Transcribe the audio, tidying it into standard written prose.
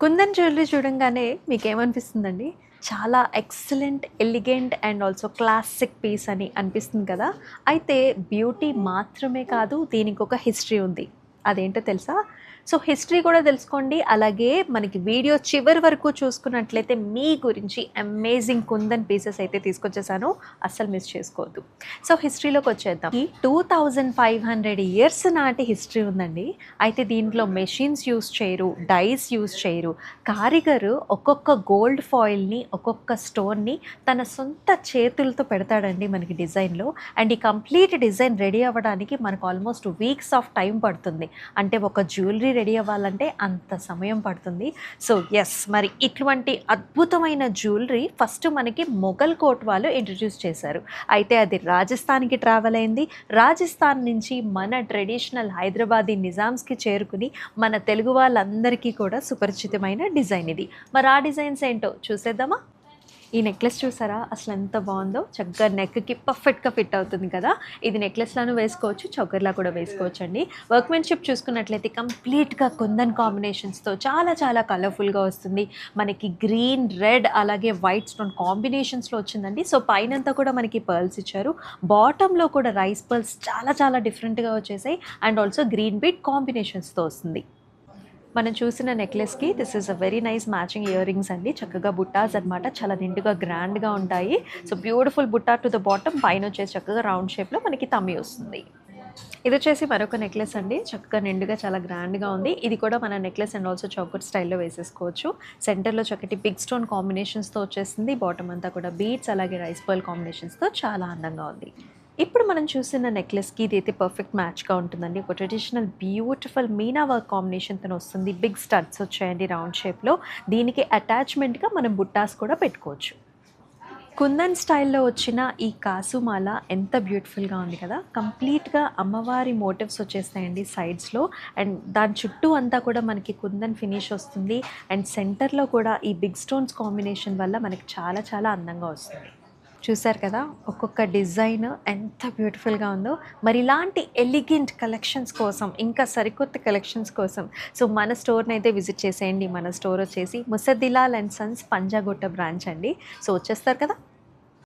Kundan jewellery చూడంగానే మీకేమనిపిస్తుందండి? చాలా excellent, elegant and also classic piece అని అనిపిస్తుంది కదా! అయితే బ్యూటీ మాత్రమే కాదు, దీనికొక హిస్టరీ ఉంది. అదేంటో తెలుసా? సో, హిస్టరీ కూడా తెలుసుకోండి. అలాగే మనకి వీడియో చివరి వరకు చూసుకున్నట్లయితే మీ గురించి అమేజింగ్ కుందన్ పీసెస్ అయితే తీసుకొచ్చేసాను. అస్సలు మిస్ చేసుకోవద్దు. సో, హిస్టరీలోకి వచ్చేద్దాం. ఈ 2500 ఇయర్స్ నాటి హిస్టరీ ఉందండి. అయితే దీంట్లో మెషిన్స్ యూజ్ చేయరు, డైస్ యూజ్ చేయరు. కారిగరు ఒక్కొక్క గోల్డ్ ఫాయిల్‌ని, ఒక్కొక్క స్టోన్‌ని తన సొంత చేతులతో పెడతాడండి మనకి డిజైన్‌లో. అండ్ ఈ కంప్లీట్ డిజైన్ రెడీ అవ్వడానికి మనకు ఆల్మోస్ట్ వీక్స్ ఆఫ్ టైం పడుతుంది. అంటే ఒక జ్యువెలరీ రెడీ అవ్వాలంటే అంత సమయం పడుతుంది. సో యెస్, మరి ఇటువంటి అద్భుతమైన జ్యువెలరీ ఫస్ట్ మనకి మొఘల్ కోట్ వాళ్ళు ఇంట్రడ్యూస్ చేశారు. అయితే అది రాజస్థాన్‌కి ట్రావెల్ అయింది. రాజస్థాన్ నుంచి మన ట్రెడిషనల్ హైదరాబాదీ నిజామ్స్‌కి చేరుకుని మన తెలుగు వాళ్ళందరికీ కూడా సుపరిచితమైన డిజైన్ ఇది. మరి ఆ డిజైన్స్ ఏంటో చూసేద్దామా? ఈ నెక్లెస్ చూసారా అసలు ఎంత బాగుందో? చక్కగా నెక్కి పర్ఫెక్ట్గా ఫిట్ అవుతుంది కదా! ఇది నెక్లెస్లాను వేసుకోవచ్చు, చౌకర్లా కూడా వేసుకోవచ్చు అండి. వర్క్మెన్షిప్ చూసుకున్నట్లయితే కంప్లీట్గా కుందన్ కాంబినేషన్స్తో చాలా చాలా కలర్ఫుల్గా వస్తుంది. మనకి గ్రీన్, రెడ్ అలాగే వైట్ స్టోన్ కాంబినేషన్స్లో వచ్చిందండి. సో పైనంతా కూడా మనకి పర్ల్స్ ఇచ్చారు. బాటంలో కూడా రైస్ పర్ల్స్ చాలా చాలా డిఫరెంట్గా వచ్చేసాయి. అండ్ ఆల్సో గ్రీన్ బీట్ కాంబినేషన్స్తో వస్తుంది. మనం చూసిన నెక్లెస్కి this is a very nice matching ear rings అండి. చక్కగా బుట్టాస్ అనమాట, చాలా నిండుగా గ్రాండ్గా ఉంటాయి. So beautiful butta to the bottom, పైన వచ్చేసి చక్కగా రౌండ్ షేప్లో మనకి తమ్మి వస్తుంది. ఇది వచ్చేసి మరొక నెక్లెస్ అండి, చక్కగా నిండుగా చాలా గ్రాండ్గా ఉంది. ఇది కూడా మన నెక్లెస్ అండ్ ఆల్సో చౌకట్ స్టైల్లో వేసేసుకోవచ్చు. సెంటర్లో చక్కటి బిగ్ స్టోన్ కాంబినేషన్స్తో వచ్చేసింది. బాటమ్ అంతా కూడా బీడ్స్ అలాగే రైస్ పర్ల్ కాంబినేషన్స్తో చాలా అందంగా ఉంది. ఇప్పుడు మనం చూసిన నెక్లెస్కి ఇదైతే పర్ఫెక్ట్ మ్యాచ్గా ఉంటుందండి. ఒక ట్రెడిషనల్ బ్యూటిఫుల్ మీనా వర్క్ కాంబినేషన్తో వస్తుంది. బిగ్ స్టడ్స్ వచ్చాయండి రౌండ్ షేప్లో. దీనికి అటాచ్మెంట్గా మనం బుట్టాస్ కూడా పెట్టుకోవచ్చు. కుందన్ స్టైల్లో వచ్చిన ఈ కాసుమాల ఎంత బ్యూటిఫుల్గా ఉంది కదా! కంప్లీట్గా అమ్మవారి మోటివ్స్ వచ్చేస్తాయండి సైడ్స్లో. అండ్ దాని చుట్టూ అంతా కూడా మనకి కుందన్ ఫినిష్ వస్తుంది. అండ్ సెంటర్లో కూడా ఈ బిగ్ స్టోన్స్ కాంబినేషన్ వల్ల మనకి చాలా చాలా అందంగా వస్తుంది. చూసారు కదా ఒక్కొక్క డిజైన్ ఎంత బ్యూటిఫుల్గా ఉందో. మరి ఇలాంటి ఎలిగెంట్ కలెక్షన్స్ కోసం, ఇంకా సరికొత్త కలెక్షన్స్ కోసం సో మన స్టోర్ని అయితే విజిట్ చేసేయండి. మన స్టోర్ వచ్చేసి ముసద్దిలాల్ అండ్ సన్స్ పంజాగుట్ట బ్రాంచ్ అండి. సో వచ్చేస్తారు కదా.